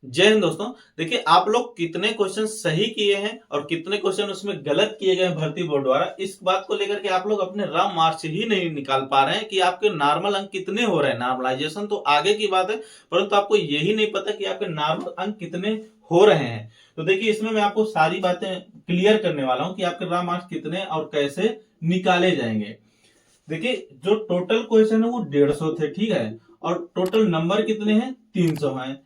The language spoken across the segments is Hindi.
जय हिंद दोस्तों। देखिए आप लोग कितने क्वेश्चन सही किए हैं और कितने क्वेश्चन उसमें गलत किए गए हैं भर्ती बोर्ड द्वारा, इस बात को लेकर के आप लोग अपने रफ मार्क्स ही नहीं निकाल पा रहे हैं कि आपके नॉर्मल अंक कितने हो रहे हैं। नॉर्मलाइजेशन तो आगे की बात है, परंतु आपको यही नहीं पता कि आपके नॉर्मल अंक कितने हो रहे हैं। तो देखिए इसमें मैं आपको सारी बातें क्लियर करने वाला हूँ कि आपके रफ मार्क्स कितने और कैसे निकाले जाएंगे। देखिए जो टोटल क्वेश्चन है वो 150 थे, ठीक है, और टोटल नंबर कितने हैं, 300 हैं।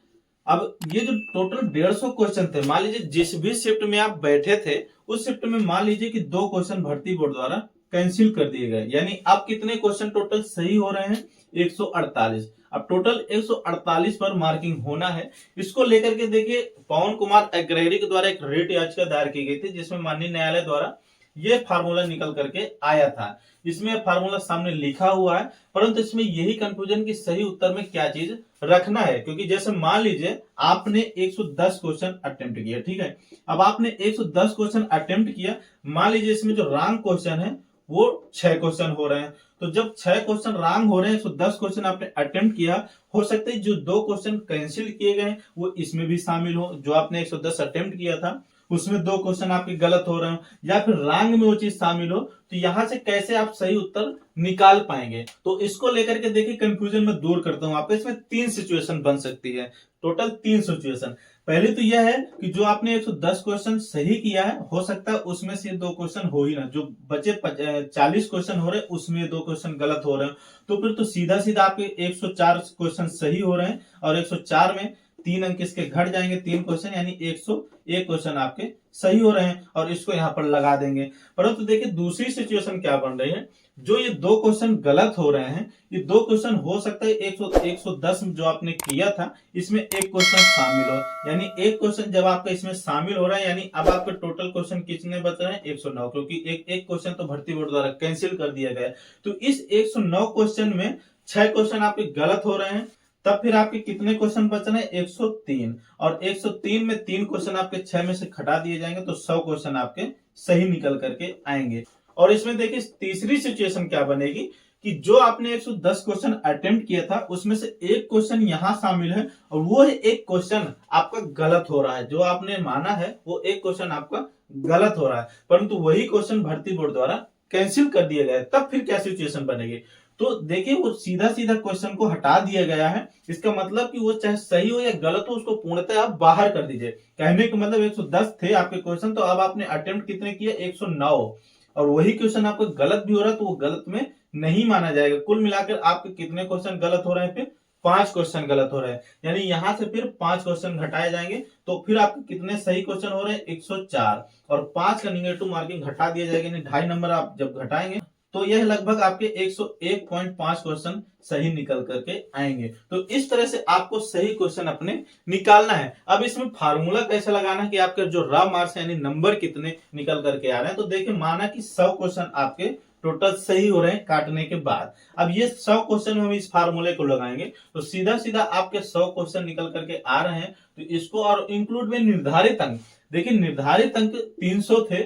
अब ये जो टोटल 150 क्वेश्चन थे, मान लीजिए जिस भी शिफ्ट में आप बैठे थे उस शिफ्ट में मान लीजिए कि 2 क्वेश्चन भर्ती बोर्ड द्वारा कैंसिल कर दिए गए, यानी अब कितने क्वेश्चन टोटल सही हो रहे हैं, 148। अब टोटल 148 पर मार्किंग होना है। इसको लेकर के देखिए पवन कुमार अग्रहरी के द्वारा एक रेट याचिका दायर की गई थी, जिसमें माननीय न्यायालय द्वारा ये फार्मूला निकल करके आया था। इसमें फार्मूला सामने लिखा हुआ है, परंतु इसमें यही कंफ्यूजन कि सही उत्तर में क्या चीज रखना है। क्योंकि जैसे मान लीजिए आपने 110 क्वेश्चन अटेम्प्ट किया, ठीक है, अब आपने 110 क्वेश्चन अटेम्प्ट किया, मान लीजिए इसमें जो रॉन्ग क्वेश्चन है वो 6 क्वेश्चन हो रहे हैं। तो जब 6 क्वेश्चन रॉन्ग हो रहे हैं, 110 क्वेश्चन आपने अटेम्प्ट किया, हो सकता है जो 2 क्वेश्चन कैंसिल किए गए वो इसमें भी शामिल हो। जो आपने 110 अटेम्प्ट किया था उसमें 2 क्वेश्चन आपके गलत हो रहे हो, या फिर रॉन्ग में वो चीज शामिल हो, तो यहां से कैसे आप सही उत्तर निकाल पाएंगे। तो इसको लेकर के देखिए कंफ्यूजन में दूर करता हूं आपको। इसमें 3 सिचुएशन बन सकती है, टोटल 3 सिचुएशन। पहले तो यह है कि जो आपने 110 क्वेश्चन सही किया है, हो सकता है उसमें से 2 क्वेश्चन हो ही ना, जो बचे 40 क्वेश्चन हो रहे हैं उसमें 2 क्वेश्चन गलत हो रहे हैं। तो फिर तो सीधा सीधा आपके 104 क्वेश्चन सही हो रहे हैं, और 104 में 3 अंक इसके घट जाएंगे, 3 क्वेश्चन यानी 101 क्वेश्चन आपके सही हो रहे हैं, और इसको यहां पर लगा देंगे। परंतु देखिए दूसरी सिचुएशन क्या बन रही है, जो ये 2 क्वेश्चन गलत हो रहे हैं, ये 2 क्वेश्चन हो सकता है 110 जो आपने किया था इसमें एक क्वेश्चन शामिल हो, यानी एक क्वेश्चन जब आपका इसमें शामिल हो रहा है, यानी अब आपके टोटल क्वेश्चन कितने बच रहे हैं, 109, क्योंकि एक क्वेश्चन तो भर्ती बोर्ड द्वारा कैंसिल कर दिया गया। तो इस 109 क्वेश्चन में 6 क्वेश्चन आपके गलत हो रहे हैं, तब फिर आपके कितने क्वेश्चन बच रहे हैं, 103, और 103 में 3 क्वेश्चन आपके 6 में से घटा दिए जाएंगे, तो 100 क्वेश्चन आपके सही निकल करके आएंगे। और इसमें देखिए तीसरी सिचुएशन क्या बनेगी कि जो आपने 110 क्वेश्चन अटेम्प्ट किया था उसमें से एक क्वेश्चन यहां शामिल है, और वो एक क्वेश्चन आपका गलत हो रहा है। जो आपने माना है वो एक क्वेश्चन आपका गलत हो रहा है, परंतु वही क्वेश्चन भर्ती बोर्ड द्वारा कैंसिल कर दिया गया है। तब फिर क्या सिचुएशन बनेगी, तो देखिए वो सीधा सीधा क्वेश्चन को हटा दिया गया है। इसका मतलब कि वो चाहे सही हो या गलत हो, उसको पूर्णतः आप बाहर कर दीजिए। कहने का मतलब 110 थे आपके क्वेश्चन, तो अब आपने अटेम्प्ट कितने किए, 109, और वही क्वेश्चन आपको गलत भी हो रहा है तो वो गलत में नहीं माना जाएगा। कुल मिलाकर आपके कितने क्वेश्चन गलत हो रहे हैं, फिर 5 क्वेश्चन गलत हो रहे हैं, यानी यहां से फिर 5 क्वेश्चन घटाए जाएंगे, तो फिर आपके कितने सही क्वेश्चन हो रहे हैं, 104, और 5 का निगेटिव मार्किंग घटा दिया जाएगा, यानी 2.5 नंबर आप जब घटाएंगे तो यह लगभग आपके 101.5 क्वेश्चन सही निकल करके आएंगे। तो इस तरह से आपको सही क्वेश्चन अपने निकालना है। अब इसमें फार्मूला कैसे लगाना है कि आपके जो रॉ मार्क्स यानी नंबर कितने निकल करके आ रहे हैं। तो देखिए माना कि 100 क्वेश्चन आपके टोटल सही हो रहे हैं काटने के बाद। अब ये 100 क्वेश्चन में हम इस फार्मूले को लगाएंगे तो सीधा सीधा आपके 100 क्वेश्चन निकल करके आ रहे हैं। तो इसको और इंक्लूड में निर्धारित अंक, देखिए निर्धारित अंक 300 थे,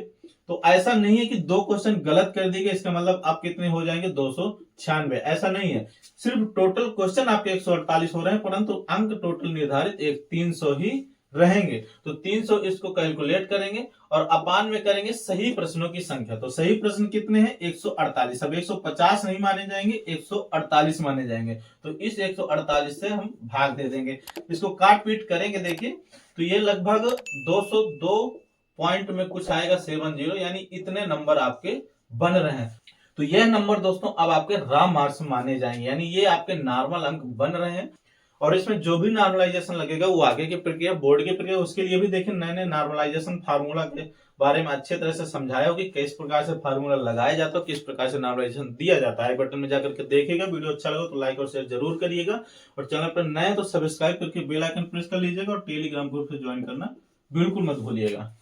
तो ऐसा नहीं है कि 2 क्वेश्चन गलत कर दिए गए इसका मतलब आप कितने हो जाएंगे, 296, ऐसा नहीं है। सिर्फ टोटल क्वेश्चन आपके 148 हो रहे हैं, परंतु अंक टोटल निर्धारित 300 ही रहेंगे। तो 300 इसको कैलकुलेट करेंगे और अपान में करेंगे सही प्रश्नों की संख्या। तो सही प्रश्न कितने हैं, 148। अब 150 नहीं माने जाएंगे, 148 माने जाएंगे। तो इस 148 से हम भाग दे देंगे, इसको काट पीट करेंगे। देखिए तो ये लगभग 202 पॉइंट में कुछ आएगा 70, यानी इतने नंबर आपके बन रहे हैं। तो यह नंबर दोस्तों अब आपके रॉ मार्क्स माने जाएंगे, यानी ये आपके नॉर्मल अंक बन रहे हैं। और इसमें जो भी नॉर्मलाइजेशन लगेगा वो आगे की प्रक्रिया, बोर्ड की प्रक्रिया, उसके लिए भी देखिए नए नए नॉर्मलाइजेशन फार्मूला के बारे में अच्छे तरह से समझाया हो कि किस प्रकार से फार्मूला लगाया जाता है, किस प्रकार से नॉर्मलाइजेशन दिया जाता है। बटन में जाकर के देखिएगा। वीडियो अच्छा लगा तो लाइक और शेयर जरूर करिएगा, और चैनल पर नए तो सब्सक्राइब करके बेल आइकन प्रेस कर लीजिएगा, और टेलीग्राम ग्रुप से ज्वाइन करना बिल्कुल मत भूलिएगा।